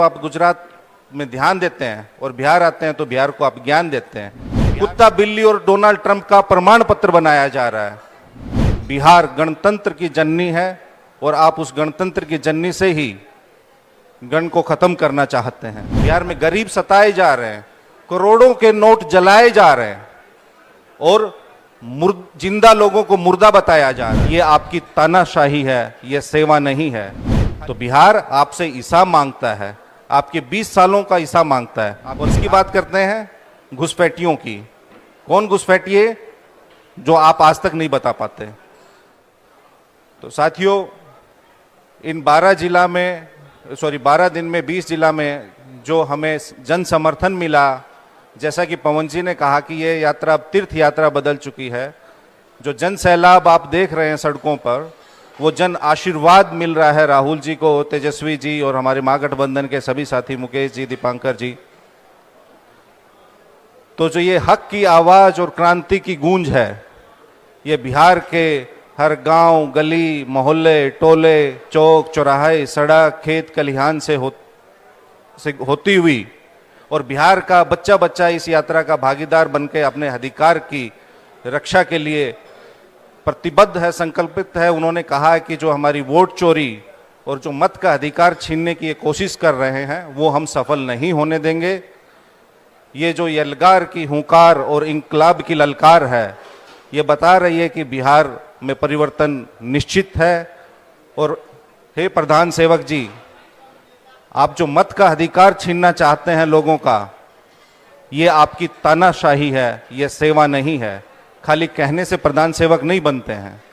आप गुजरात में ध्यान देते हैं और बिहार आते हैं तो बिहार को आप ज्ञान देते हैं। कुत्ता बिल्ली और डोनाल्ड ट्रंप का प्रमाण पत्र बनाया जा रहा है। बिहार गणतंत्र की जननी है और आप उस गणतंत्र की जननी से ही गण को खत्म करना चाहते हैं। बिहार में गरीब सताए जा रहे हैं, करोड़ों के नोट जलाए जा रहे हैं और जिंदा लोगों को मुर्दा बताया जा रहा है। ये आपकी तानाशाही है, ये सेवा नहीं है। तो बिहार आपसे ईसा मांगता है, आपके 20 सालों का ईसा मांगता है। आप इसकी बात करते हैं घुसपैठियों की। कौन घुसपैठी है जो आप आज तक नहीं बता पाते? तो साथियों, इन 12 दिन में 20 जिला में जो हमें जन समर्थन मिला, जैसा कि पवन जी ने कहा कि ये यात्रा अब तीर्थ यात्रा बदल चुकी है। जो जन सैलाब आप देख रहे हैं सड़कों पर, वो जन आशीर्वाद मिल रहा है राहुल जी को, तेजस्वी जी और हमारे महागठबंधन के सभी साथी मुकेश जी, दीपांकर जी। तो जो ये हक की आवाज और क्रांति की गूंज है, ये बिहार के हर गांव, गली, मोहल्ले, टोले, चौक, चौराहे, सड़क, खेत खलिहान से होती हुई, और बिहार का बच्चा बच्चा इस यात्रा का भागीदार बनकर अपने अधिकार की रक्षा के लिए प्रतिबद्ध है, संकल्पित है। उन्होंने कहा है कि जो हमारी वोट चोरी और जो मत का अधिकार छीनने की ये कोशिश कर रहे हैं, वो हम सफल नहीं होने देंगे। ये जो यलगार की हुंकार और इंकलाब की ललकार है, ये बता रही है कि बिहार में परिवर्तन निश्चित है। और हे प्रधान सेवक जी, आप जो मत का अधिकार छीनना चाहते हैं लोगों का, ये आपकी तानाशाही है, ये सेवा नहीं है। खाली कहने से प्रधान सेवक नहीं बनते हैं।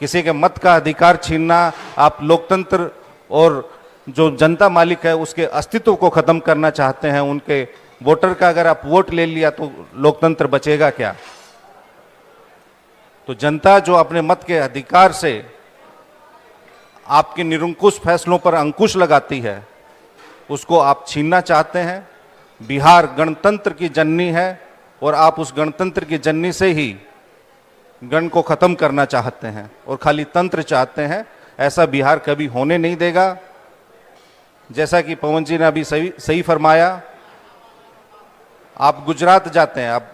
किसी के मत का अधिकार छीनना, आप लोकतंत्र और जो जनता मालिक है उसके अस्तित्व को खत्म करना चाहते हैं। उनके वोटर का अगर आप वोट ले लिया तो लोकतंत्र बचेगा क्या? तो जनता जो अपने मत के अधिकार से आपके निरंकुश फैसलों पर अंकुश लगाती है, उसको आप छीनना चाहते हैं। बिहार गणतंत्र की जननी है और आप उस गणतंत्र की जननी से ही गण को खत्म करना चाहते हैं और खाली तंत्र चाहते हैं। ऐसा बिहार कभी होने नहीं देगा। जैसा कि पवन जी ने अभी सही फरमाया, आप गुजरात जाते हैं, आप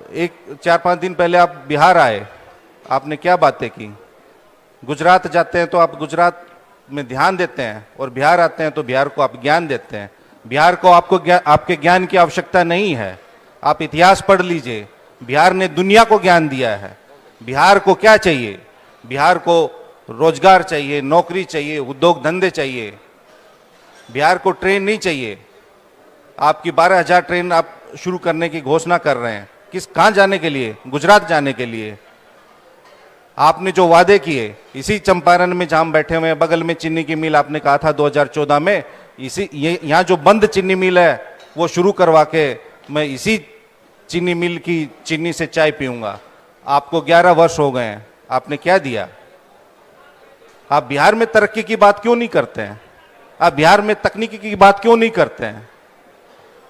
4-5 दिन पहले आप बिहार आए, आपने क्या बातें की? गुजरात जाते हैं तो आप गुजरात में ध्यान देते हैं और बिहार आते हैं तो बिहार को आप ज्ञान देते हैं। बिहार को आपके ज्ञान की आवश्यकता नहीं है। आप इतिहास पढ़ लीजिए, बिहार ने दुनिया को ज्ञान दिया है। बिहार को क्या चाहिए? बिहार को रोजगार चाहिए, नौकरी चाहिए, उद्योग धंधे चाहिए। बिहार को ट्रेन नहीं चाहिए। आपकी 12,000 ट्रेन आप शुरू करने की घोषणा कर रहे हैं, कहाँ जाने के लिए? गुजरात जाने के लिए। आपने जो वादे किए, इसी चंपारण में जहां हम बैठे हुए हैं, बगल में चीनी की मिल, आपने कहा था 2014 में यहाँ जो बंद चीनी मिल है वो शुरू करवा के मैं इसी चीनी मिल की चीनी से चाय पीऊंगा। आपको 11 वर्ष हो गए हैं, आपने क्या दिया? आप बिहार में तरक्की की बात क्यों नहीं करते हैं? आप बिहार में तकनीकी की बात क्यों नहीं करते हैं?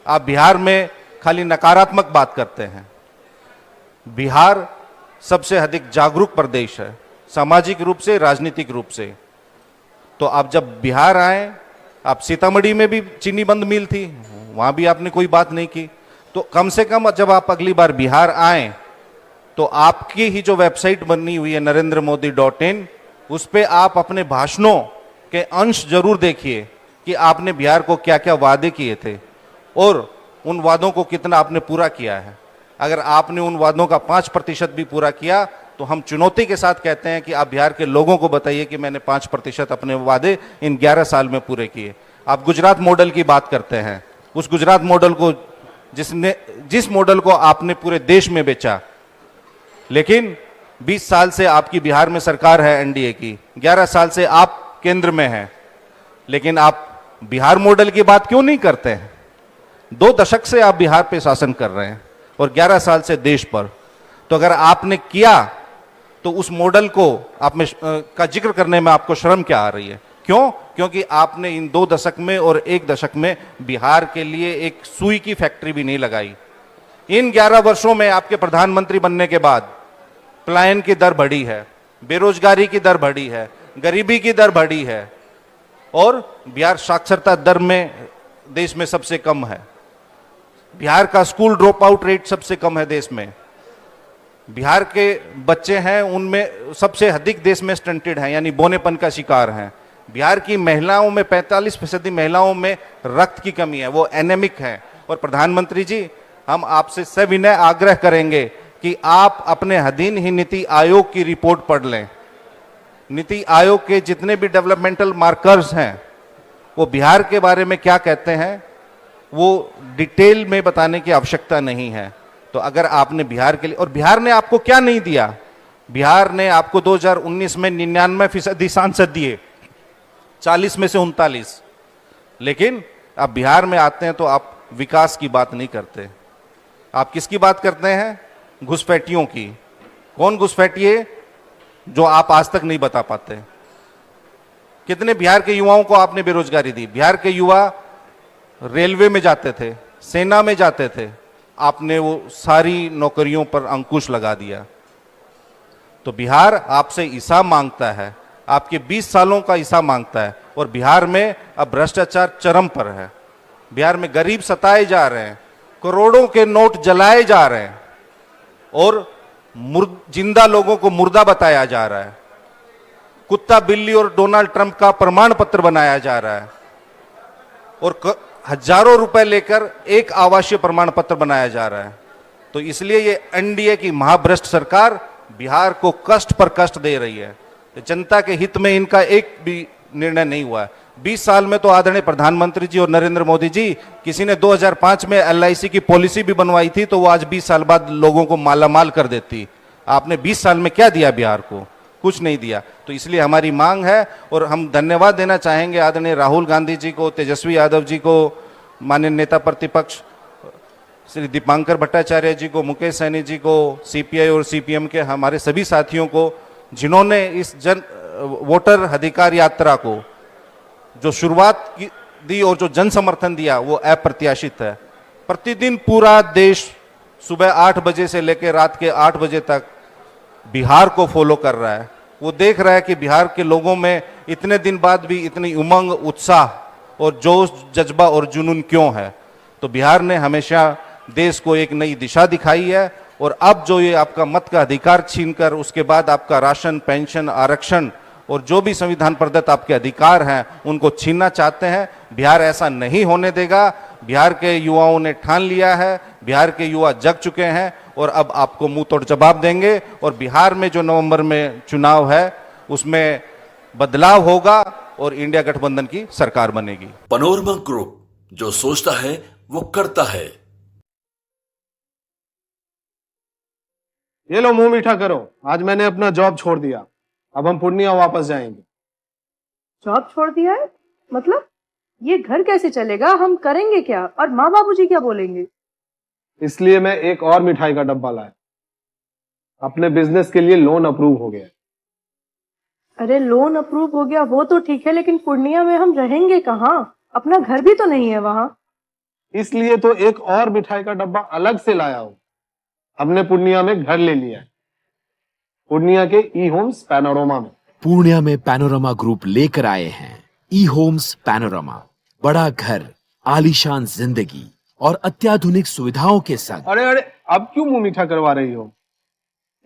आप बिहार में खाली नकारात्मक बात करते हैं। बिहार सबसे अधिक जागरूक प्रदेश है, सामाजिक रूप से, राजनीतिक रूप से। तो आप जब बिहार आए, आप सीतामढ़ी में भी चीनी बंद मिल थी, वहां भी आपने कोई बात नहीं की। तो कम से कम जब आप अगली बार बिहार आए तो आपकी ही जो वेबसाइट बनी हुई है NarendraModi.in, उस पे आप अपने भाषणों के अंश जरूर देखिए कि आपने बिहार को क्या क्या वादे किए थे और उन वादों को कितना आपने पूरा किया है। अगर आपने उन वादों का 5% भी पूरा किया तो हम चुनौती के साथ कहते हैं कि आप बिहार के लोगों को बताइए कि मैंने 5% अपने वादे इन 11 साल में पूरे किए। आप गुजरात मॉडल की बात करते हैं, उस गुजरात मॉडल को जिस मॉडल को आपने पूरे देश में बेचा, लेकिन 20 साल से आपकी बिहार में सरकार है एनडीए की, 11 साल से आप केंद्र में हैं, लेकिन आप बिहार मॉडल की बात क्यों नहीं करते हैं? 2 दशक से आप बिहार पे शासन कर रहे हैं और 11 साल से देश पर। तो अगर आपने किया तो उस मॉडल को का जिक्र करने में आपको शर्म क्या आ रही है? क्यों? क्योंकि आपने इन 2 दशक में और 1 दशक में बिहार के लिए एक सुई की फैक्ट्री भी नहीं लगाई। इन 11 वर्षों में आपके प्रधानमंत्री बनने के बाद पलायन की दर बढ़ी है, बेरोजगारी की दर बढ़ी है, गरीबी की दर बढ़ी है और बिहार साक्षरता दर में देश में सबसे कम है। बिहार का स्कूल ड्रॉप आउट रेट सबसे कम है देश में। बिहार के बच्चे हैं उनमें सबसे अधिक देश में स्टंटेड हैं, यानी बौनेपन का शिकार हैं। बिहार की महिलाओं में 45% महिलाओं में रक्त की कमी है, वो एनेमिक हैं। और प्रधानमंत्री जी, हम आपसे सविनय आग्रह करेंगे कि आप अपने अधीन ही नीति आयोग की रिपोर्ट पढ़ लें। नीति आयोग के जितने भी डेवलपमेंटल मार्कर्स हैं वो बिहार के बारे में क्या कहते हैं वो डिटेल में बताने की आवश्यकता नहीं है। तो अगर आपने बिहार के लिए, और बिहार ने आपको क्या नहीं दिया, बिहार ने आपको 2019 में 99% सांसद दिए, 40 में से 39। लेकिन आप बिहार में आते हैं तो आप विकास की बात नहीं करते, आप किसकी बात करते हैं? घुसपैठियों की। कौन घुसपैठिए जो आप आज तक नहीं बता पाते? कितने बिहार के युवाओं को आपने बेरोजगारी दी? बिहार के युवा रेलवे में जाते थे, सेना में जाते थे, आपने वो सारी नौकरियों पर अंकुश लगा दिया। तो बिहार आपसे हिसाब मांगता है, आपके 20 सालों का हिसाब मांगता है। और बिहार में अब भ्रष्टाचार चरम पर है। बिहार में गरीब सताए जा रहे हैं, करोड़ों के नोट जलाए जा रहे हैं और जिंदा लोगों को मुर्दा बताया जा रहा है। कुत्ता बिल्ली और डोनाल्ड ट्रंप का प्रमाण पत्र बनाया जा रहा है और हजारों रुपए लेकर एक आवासीय प्रमाण पत्र बनाया जा रहा है। तो इसलिए ये एनडीए की महाभ्रष्ट सरकार बिहार को कष्ट पर कष्ट दे रही है। तो जनता के हित में इनका एक भी निर्णय नहीं हुआ है। 20 साल में तो आदरणीय प्रधानमंत्री जी और नरेंद्र मोदी जी, किसी ने 2005 में एलआईसी की पॉलिसी भी बनवाई थी तो वो आज 20 साल बाद लोगों को मालामाल कर देती। आपने 20 साल में क्या दिया बिहार को? कुछ नहीं दिया। तो इसलिए हमारी मांग है और हम धन्यवाद देना चाहेंगे आदरणीय राहुल गांधी जी को, तेजस्वी यादव जी को, माननीय नेता प्रतिपक्ष श्री दीपांकर भट्टाचार्य जी को, मुकेश सैनी जी को, सीपीआई और सीपीएम के हमारे सभी साथियों को, जिन्होंने इस वोटर अधिकार यात्रा को जो शुरुआत दी और जो जन समर्थन दिया वो अप्रत्याशित है। प्रतिदिन पूरा देश सुबह 8 बजे से लेकर रात के 8 बजे तक बिहार को फॉलो कर रहा है। वो देख रहा है कि बिहार के लोगों में इतने दिन बाद भी इतनी उमंग, उत्साह और जोश, जज्बा और जुनून क्यों है। तो बिहार ने हमेशा देश को एक नई दिशा दिखाई है और अब जो ये आपका मत का अधिकार छीनकर उसके बाद आपका राशन, पेंशन, आरक्षण और जो भी संविधान प्रदत्त आपके अधिकार हैं उनको छीनना चाहते हैं। बिहार ऐसा नहीं होने देगा। बिहार के युवाओं ने ठान लिया है, बिहार के युवा जग चुके हैं और अब आपको मुंह तोड़ जवाब देंगे। और बिहार में जो नवंबर में चुनाव है उसमें बदलाव होगा और इंडिया गठबंधन की सरकार बनेगी। पैनोरमा ग्रुप, जो सोचता है वो करता है। ये लो, मुंह मीठा करो। आज मैंने अपना जॉब छोड़ दिया, अब हम पूर्णिया वापस जाएंगे। जॉब छोड़ दिया है? मतलब ये घर कैसे चलेगा? हम करेंगे क्या? और माँ बाबूजी क्या बोलेंगे? इसलिए मैं एक और मिठाई का डब्बा लाया। अपने बिजनेस के लिए लोन अप्रूव हो गया। अरे लोन अप्रूव हो गया वो तो ठीक है, लेकिन पूर्णिया में हम रहेंगे कहाँ? अपना घर भी तो नहीं है वहां। इसलिए तो एक और मिठाई का डब्बा अलग से लाया हूं। हमने पूर्णिया में घर ले लिया है, पूर्णिया के ई होम्स पैनोरमा में। पूर्णिया में पैनोरमा ग्रुप लेकर आए हैं ई होम्स पैनोरमा। बड़ा घर, आलीशान जिंदगी और अत्याधुनिक सुविधाओं के संग। अरे अरे, अब क्यों मुंह मीठा करवा रही हो?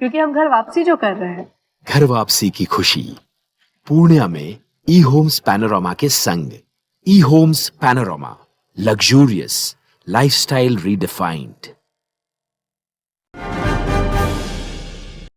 क्योंकि हम घर वापसी जो कर रहे हैं। घर वापसी की खुशी पूर्णिया में ई होम्स पैनोरमा के संग। ई Homes Panorama, luxurious lifestyle redefined.